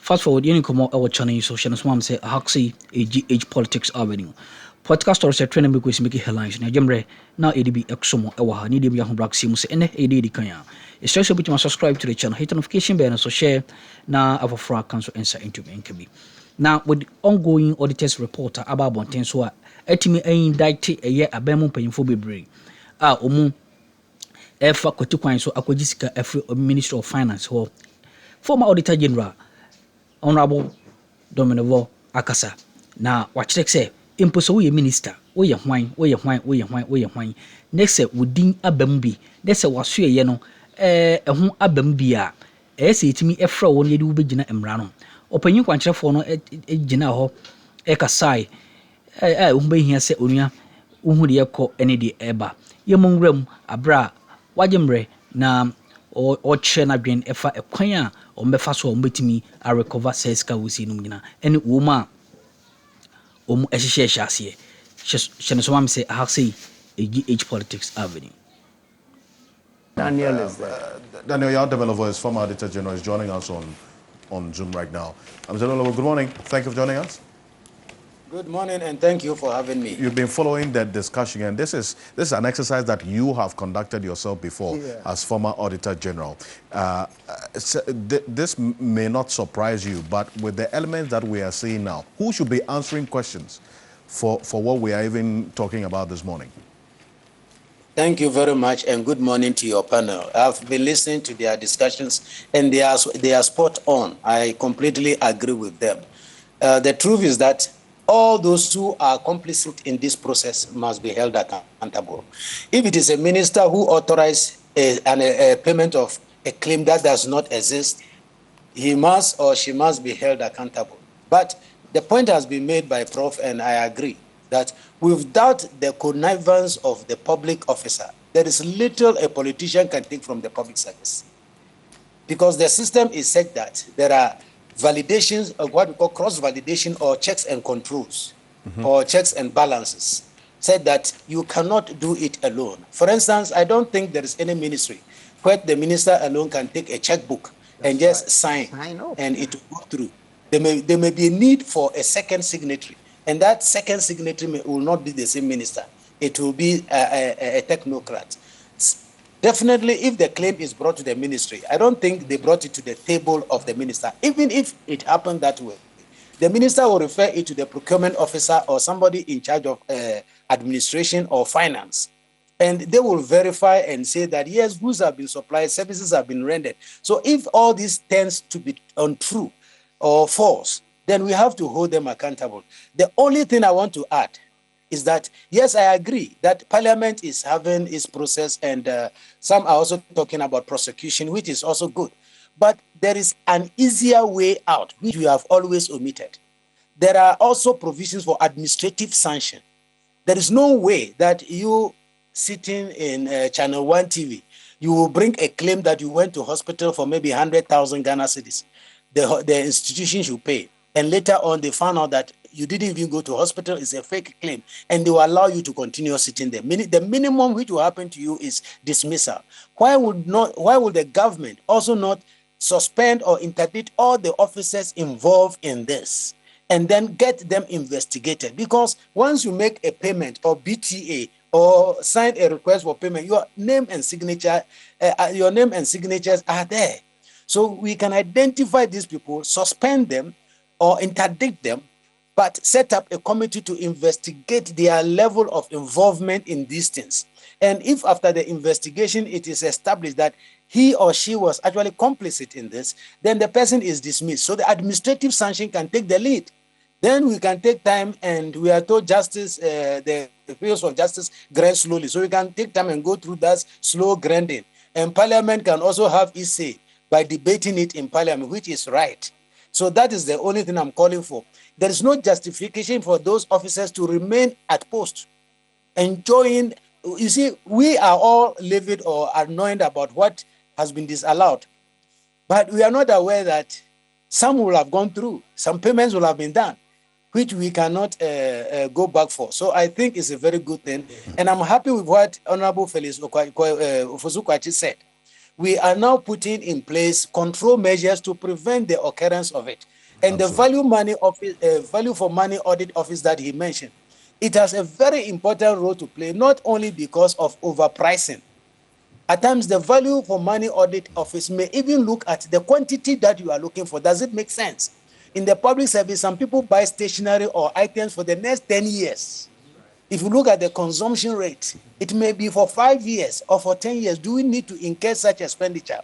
Fast forward, you come our channel so channel swam say Haxi AGH Politics Avenue. Podcast stories are training because make headlines. Na jemre na EDB exomo ewa ha ni dem ya ho black sim say ene EDD kan ya. Especially bit to subscribe to the channel, hit notification bell so share na afofra cancel answer into me nkabi. Now with the ongoing auditors report about bonten so a etimi indict eye abemu panyimfo bebre. Omu efa kwati kwan so akwaji sika every Minister of Finance ho. Former Auditor General Honorable Domelevo akasa na wakyerek say impo so we minister we hwan next say wudin abam bi next say waso ye no ho abam bi a say etimi efra won ye de wobegina emra no opanyin kwankyerefo no gina ho kasai wo behia say onua wo de yekọ ene de eba ye monwram abra wajemre na o che na dwen efa ekwan a o mbefa so o mbetimi a recover says ka wosi num nyina ene wo ma o mu ehyehyehye ase she so mam say I have say AGH Politics Avenue. Daniel is there. Daniel, your Domelevo is former Auditor General, is joining us on Zoom right now. Domelevo, good morning. Thank you for joining us. Good morning, and thank you for having me. You've been following that discussion, and this is an exercise that you have conducted yourself before as former Auditor General. This may not surprise you, but with the elements that we are seeing now, who should be answering questions for what we are even talking about this morning? Thank you very much, and good morning to your panel. I've been listening to their discussions, and they are spot on. I completely agree with them. The truth is that all those who are complicit in this process must be held accountable. If it is a minister who authorized a payment of a claim that does not exist, he must or she must be held accountable. But the point has been made by Prof, and I agree, that without the connivance of the public officer, there is little a politician can take from the public service. Because the system is such that there are validations of what we call cross-validation or checks and controls, or checks and balances, said that you cannot do it alone. For instance, I don't think there is any ministry where the minister alone can take a checkbook and just sign and it will go through. There may be a need for a second signatory, and that second signatory will not be the same minister. It will be a technocrat. Definitely, if the claim is brought to the ministry, I don't think they brought it to the table of the minister. Even if it happened that way, the minister will refer it to the procurement officer or somebody in charge of administration or finance. And they will verify and say that, yes, goods have been supplied, services have been rendered. So if all this tends to be untrue or false, then we have to hold them accountable. The only thing I want to add is that, yes, I agree that Parliament is having its process, and some are also talking about prosecution, which is also good. But there is an easier way out, which we have always omitted. There are also provisions for administrative sanction. There is no way that you sitting in Channel 1 TV, you will bring a claim that you went to hospital for maybe 100,000 Ghana cedis. The institution should pay. And later on, they found out that you didn't even go to hospital, it's a fake claim, and they will allow you to continue sitting there. The minimum which will happen to you is dismissal. Why would the government also not suspend or interdict all the officers involved in this and then get them investigated? Because once you make a payment or BTA or sign a request for payment, your name and signatures are there. So we can identify these people, suspend them or interdict them, but set up a committee to investigate their level of involvement in these things. And if after the investigation it is established that he or she was actually complicit in this, then the person is dismissed. So the administrative sanction can take the lead. Then we can take time, and we are told justice, the fields of justice grind slowly. So we can take time and go through that slow grinding. And Parliament can also have its say by debating it in Parliament, which is right. So that is the only thing I'm calling for. There is no justification for those officers to remain at post, enjoying. You see, we are all livid or annoyed about what has been disallowed, but we are not aware that some will have gone through, some payments will have been done, which we cannot go back for. So I think it's a very good thing, and I'm happy with what Honorable Felix Ofosu-Kwakye said. we are now putting in place control measures to prevent the occurrence of it. And Absolutely. the value for money audit office that he mentioned, it has a very important role to play, not only because of overpricing. At times, the value for money audit office may even look at the quantity that you are looking for. Does it make sense? In the public service, some people buy stationery or items for the next 10 years. If you look at the consumption rate, it may be for 5 years or for 10 years. Do we need to incur such expenditure?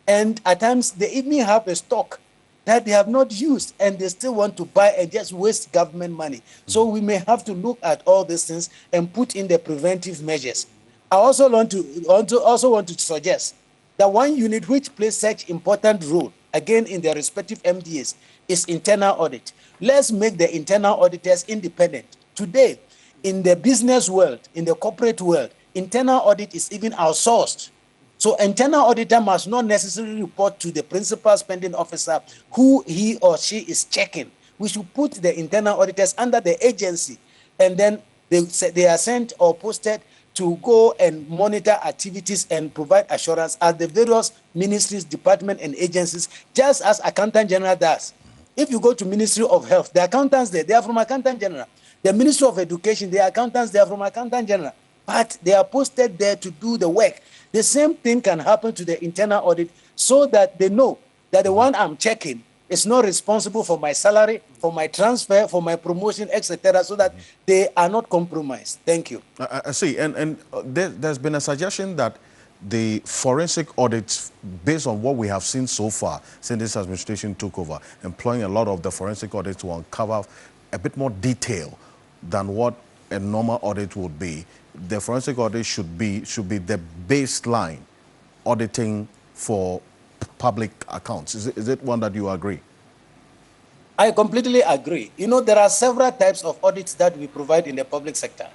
And at times, they even have a stock that they have not used and they still want to buy and just waste government money. So we may have to look at all these things and put in the preventive measures. I also want to suggest that one unit which plays such important role, again in their respective MDAs, is internal audit. Let's make the internal auditors independent. Today, in the business world, in the corporate world, internal audit is even outsourced. So internal auditor must not necessarily report to the principal spending officer who he or she is checking. We should put the internal auditors under the agency, and then they are sent or posted to go and monitor activities and provide assurance at the various ministries, departments, and agencies, just as Accountant General does. If you go to Ministry of Health, the accountants there, they are from Accountant General. The Ministry of Education, the accountants, they are from Accountant General. But they are posted there to do the work. The same thing can happen to the internal audit so that they know that the one I'm checking is not responsible for my salary, for my transfer, for my promotion, etc., so that they are not compromised. Thank you. I see. And there's been a suggestion that the forensic audits, based on what we have seen so far since this administration took over, employing a lot of the forensic audits to uncover a bit more detail than what a normal audit would be. The forensic audit should be the baseline auditing for public accounts. Is it one that you agree? I completely agree. You know, there are several types of audits that we provide in the public sector.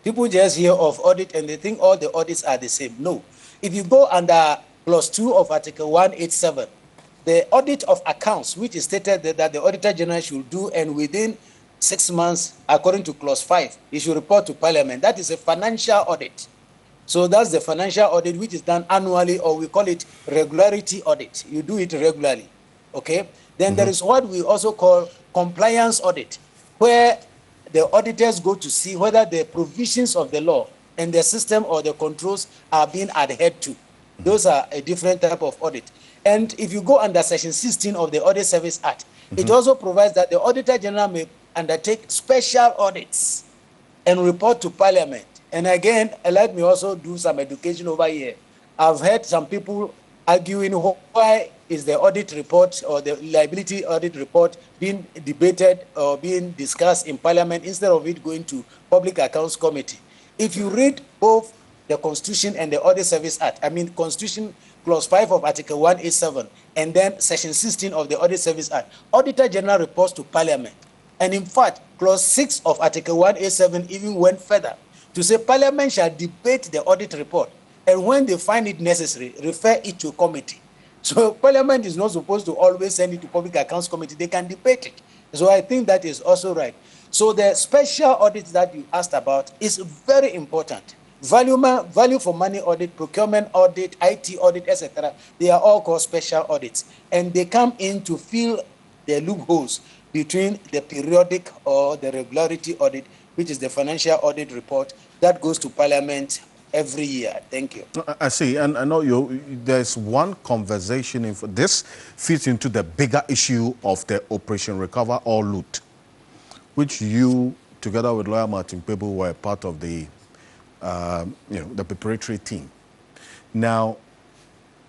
People just hear of audit and they think all the audits are the same. No. If you go under clause 2 of Article 187, the audit of accounts, which is stated that the Auditor General should do, and within 6 months, according to clause 5, he should report to Parliament. That is a financial audit. So that's the financial audit, which is done annually, or we call it regularity audit. You do it regularly, okay? Then there is what we also call compliance audit, where the auditors go to see whether the provisions of the law and the system or the controls are being adhered to. Those are a different type of audit. And if you go under Section 16 of the Audit Service Act, it also provides that the Auditor General may undertake special audits and report to Parliament. And again, let me also do some education over here. I've heard some people arguing why is the audit report or the liability audit report being debated or being discussed in Parliament instead of it going to Public Accounts Committee. If you read both the Constitution and the Audit Service Act, I mean Constitution Clause 5 of Article 187 and then Section 16 of the Audit Service Act, Auditor General reports to Parliament. And in fact, Clause 6 of Article 187 even went further to say Parliament shall debate the audit report, and when they find it necessary, refer it to committee. So Parliament is not supposed to always send it to Public Accounts Committee. They can debate it. So I think that is also right. So the special audit that you asked about is very important. Value for money audit, procurement audit, IT audit, etc. They are all called special audits, and they come in to fill the loopholes between the periodic or the regularity audit, which is the financial audit report that goes to Parliament every year. Thank you. I see, and I know there's one conversation. This fits into the bigger issue of the Operation Recover or Loot, which you, together with Lawyer Martin Pebu, were part of the, the preparatory team. Now,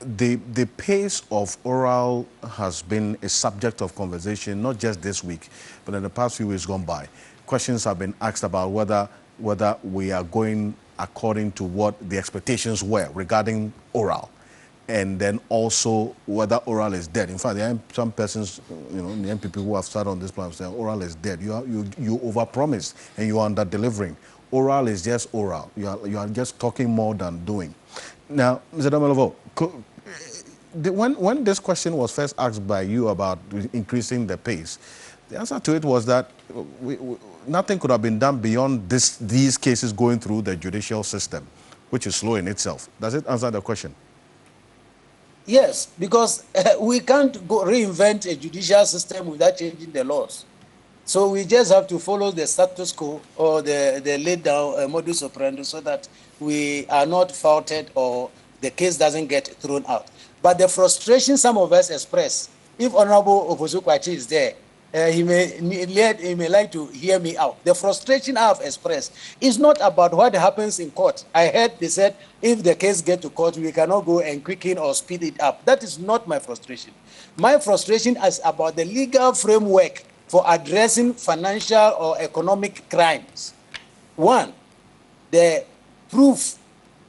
the pace of oral has been a subject of conversation, not just this week, but in the past few weeks gone by. Questions have been asked about whether we are going according to what the expectations were regarding oral, and then also whether oral is dead. In fact, there are some persons, in the NPP who have started on this plan saying oral is dead. You overpromised and you are under-delivering. Oral is just oral. You are just talking more than doing. Now, Mr. Domelevo, when this question was first asked by you about increasing the pace, the answer to it was that nothing could have been done beyond these cases going through the judicial system, which is slow in itself. Does it answer the question? Yes, because we can't go reinvent a judicial system without changing the laws. So we just have to follow the status quo or the laid down modus operandi so that we are not faulted or the case doesn't get thrown out. But the frustration some of us express, if Honorable Oposukwachi is there, he may like to hear me out. The frustration I have expressed is not about what happens in court. I heard they said if the case gets to court, we cannot go and quicken or speed it up. That is not my frustration. My frustration is about the legal framework for addressing financial or economic crimes. One, the proof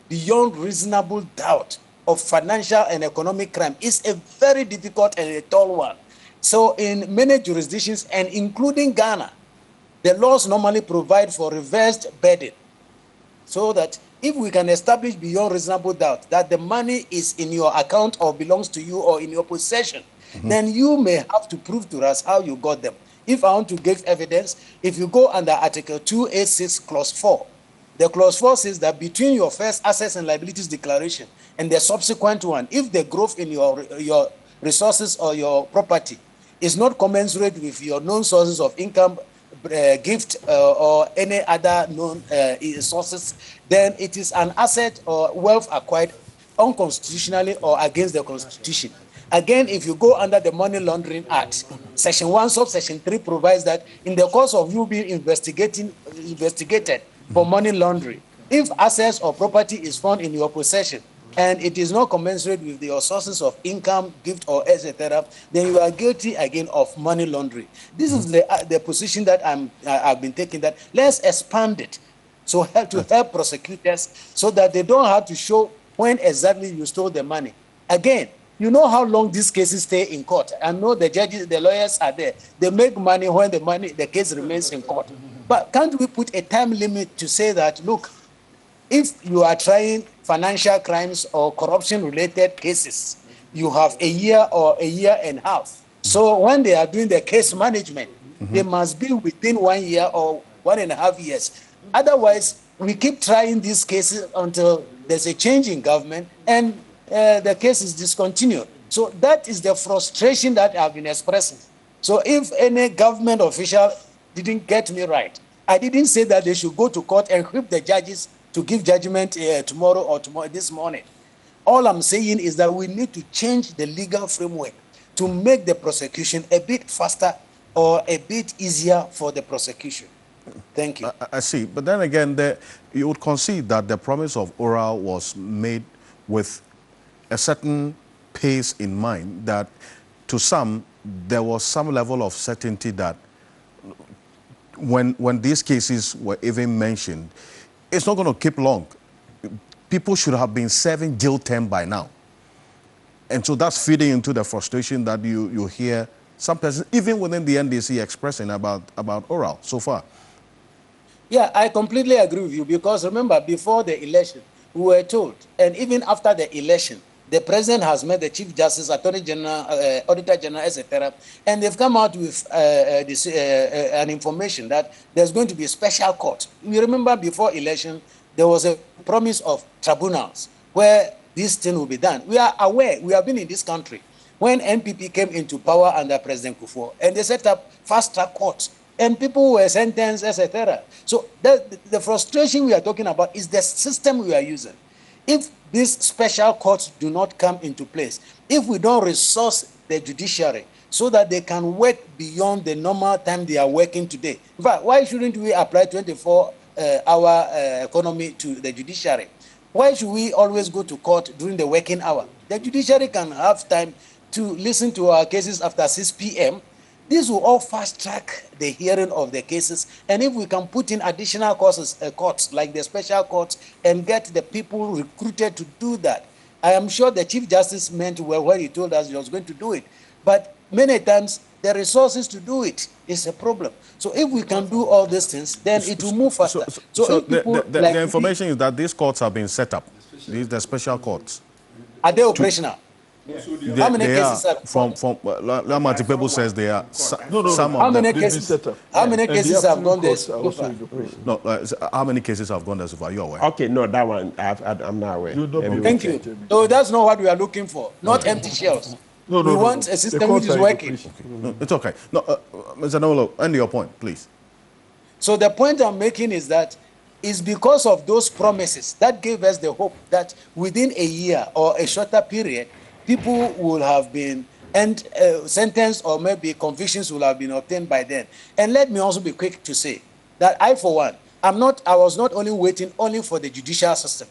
beyond reasonable doubt of financial and economic crime is a very difficult and a tall one. So in many jurisdictions, and including Ghana, the laws normally provide for reversed burden, so that if we can establish beyond reasonable doubt that the money is in your account or belongs to you or in your possession, then you may have to prove to us how you got them. If I want to give evidence, if you go under Article 286, Clause 4, the Clause 4 says that between your first assets and liabilities declaration and the subsequent one, if the growth in your resources or your property is not commensurate with your known sources of income, gift, or any other known sources, then it is an asset or wealth acquired unconstitutionally or against the Constitution. Again, if you go under the Money Laundering Act, Section 1, Subsection 3 provides that in the course of you being investigated for money laundering, if assets or property is found in your possession and it is not commensurate with your sources of income, gift, or etc., then you are guilty again of money laundering. This is the position that I've been taking, that let's expand it so to help prosecutors so that they don't have to show when exactly you stole the money. Again, you know how long these cases stay in court. I know the judges, the lawyers are there. They make money when the case remains in court. But can't we put a time limit to say that, look, if you are trying financial crimes or corruption-related cases, you have a year or a year and a half. So when they are doing the case management, they must be within 1 year or 1.5 years. Otherwise, we keep trying these cases until there's a change in government and the case is discontinued. So that is the frustration that I've been expressing. So if any government official didn't get me right, I didn't say that they should go to court and whip the judges to give judgment tomorrow or this morning. All I'm saying is that we need to change the legal framework to make the prosecution a bit faster or a bit easier for the prosecution. Thank you. I see. But then again, you would concede that the promise of oral was made with a certain pace in mind, that to some, there was some level of certainty that when these cases were even mentioned, it's not going to keep long. People should have been serving jail term by now. And so that's feeding into the frustration that you hear some persons, even within the NDC, expressing about oral so far. Yeah, I completely agree with you, because remember, before the election, we were told, and even after the election, the president has met the Chief Justice, Attorney General, Auditor General, etc., and they've come out with an information that there's going to be a special court. You remember before election, there was a promise of tribunals where this thing will be done. We are aware, we have been in this country when NPP came into power under President Kufuor, and they set up fast-track courts, and people were sentenced, etc. So the frustration we are talking about is the system we are using. If these special courts do not come into place, if we don't resource the judiciary so that they can work beyond the normal time they are working today. In fact, why shouldn't we apply 24-hour economy to the judiciary? Why should we always go to court during the working hour? The judiciary can have time to listen to our cases after 6 p.m. This will all fast-track the hearing of the cases. And if we can put in additional courts like the special courts and get the people recruited to do that, I am sure the Chief Justice meant well when he told us he was going to do it. But many times, the resources to do it is a problem. So if we can do all these things, then it will move faster. So the information is that these courts have been set up, the special courts. Are they operational? How many cases have from Lamati people says they are some how of many them. cases? How many cases have gone there so far? No, how many cases have gone there so far? You aware? Okay, no, that one I'm not aware. Thank you. So that's not what we are looking for. Not empty shells. We want a system which is working. Okay. No, it's okay. No, Mr. Domelevo, end your point, please. So the point I'm making is that it's because of those promises that gave us the hope that within a year or a shorter period, people will have been sentenced or maybe convictions will have been obtained by then. And let me also be quick to say that I, for one, I was not only waiting only for the judicial system,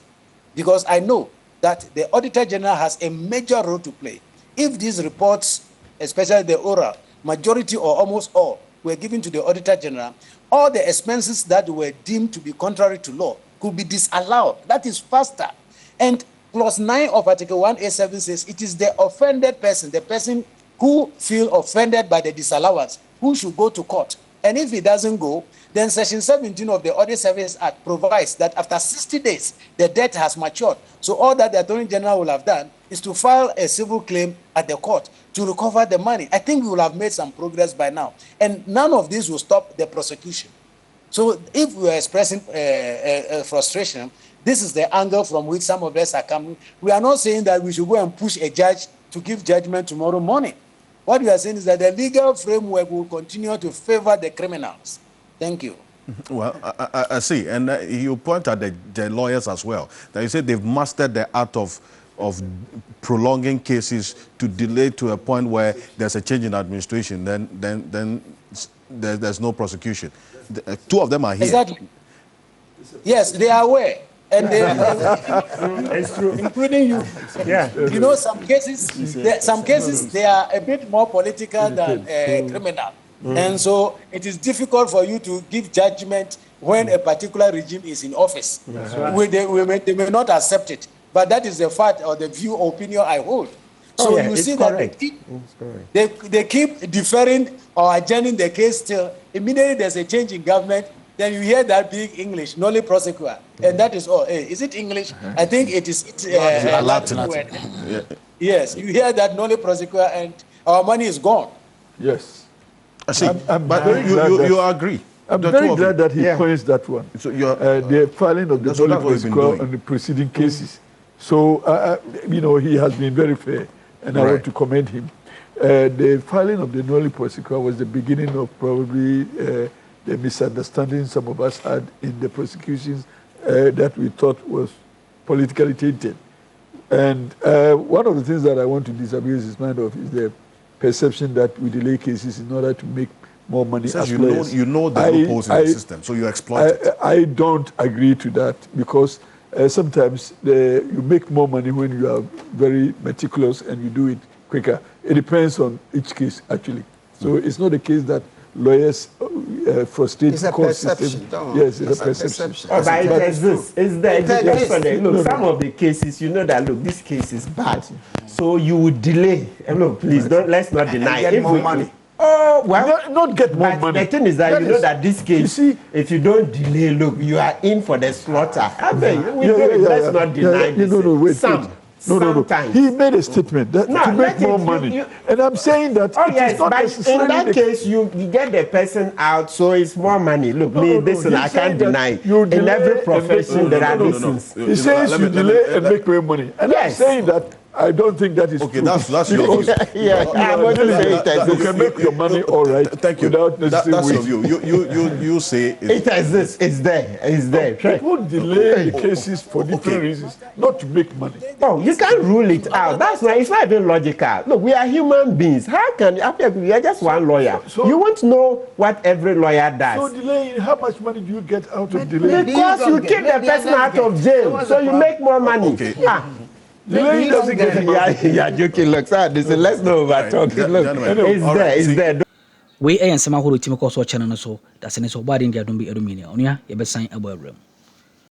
because I know that the Auditor General has a major role to play. If these reports, especially the oral, majority or almost all, were given to the Auditor General, all the expenses that were deemed to be contrary to law could be disallowed. That is faster. And Clause 9 of Article 1A7 says it is the offended person, the person who feels offended by the disallowance, who should go to court. And if he doesn't go, then Section 17 of the Audit Service Act provides that after 60 days, the debt has matured. So all that the Attorney General will have done is to file a civil claim at the court to recover the money. I think we will have made some progress by now. And none of this will stop the prosecution. So if we are expressing frustration, this is the angle from which some of us are coming. We are not saying that we should go and push a judge to give judgment tomorrow morning. What we are saying is that the legal framework will continue to favor the criminals. Thank you. Well, I see. And you point at the lawyers as well. That you said they've mastered the art of prolonging cases to delay to a point where there's a change in administration, then there's no prosecution. Two of them are here. Exactly. Yes, they are aware. And they, It's true. including you. Yeah. You know, some cases they are a bit more political than criminal. And so it is difficult for you to give judgment when a particular regime is in office. They may not accept it. But that is the fact or the view or opinion I hold. So you see that they keep deferring or adjourning the case till immediately there's a change in government. Then you hear that big English, nolli prosequa, and that is all. Is it English? I think it is Latin word. Yeah. Yes, you hear that nolli prosequa, and our money is gone. Yes. I see. I'm But very glad you agree. I'm The very two of glad you. that he points that one. So you're, The filing of the that's what nolli we've been prosequa doing. on the preceding cases. So, he has been very fair, and I want to commend him. The filing of the nolli prosequa was the beginning of probably the misunderstanding some of us had in the prosecutions that we thought was politically tainted. And one of the things that I want to disabuse his mind of is the perception that we delay cases in order to make more money as lawyers. You know the loopholes in the system, so you exploit it. I don't agree to that because sometimes you make more money when you are very meticulous and you do it quicker. It depends on each case, actually. So it's not the case that lawyers frustrate the court system. Yes, it's a perception. Oh, but it's this. It's the look, some of the cases, you know that, look, this case is bad. So you would delay. Look, please, let's not deny. Get more money. Oh, well, Not get more but money. the thing is that you know that this case, if you don't delay, look, you are in for the slaughter. I beg, let's not deny this. Wait. Sometimes. He made a statement that to make more money. And I'm saying that it is not but necessarily in that case, you get the person out, so it's more money. Look, I can't deny. In every profession, there are reasons. He says you delay and make more money. And I'm saying that I don't think that is Okay, true. that's your view. I'm going to say it as You can make your money all right. Thank you. Without That's necessarily your view. You say it as this. It's there. It's there. People delay the cases for different reasons, not to make money. Oh, you can't rule it out. That's why it's not even logical. Look, we are human beings. How can we are just one lawyer? You won't know what every lawyer does. So delaying, how much money do you get out of delaying? Because you keep the person out of jail, so you make more money. Okay. Delaying doesn't get money. Yeah, joking. Look, sir, let's not over talk. Look, it's there. We nsɛm ahorow timi kɔ so ɔkyɛne no so da sɛ ne so ɔbaade ndi adom bi adom ni a ɔno a yɛbɛsan abɔ awuram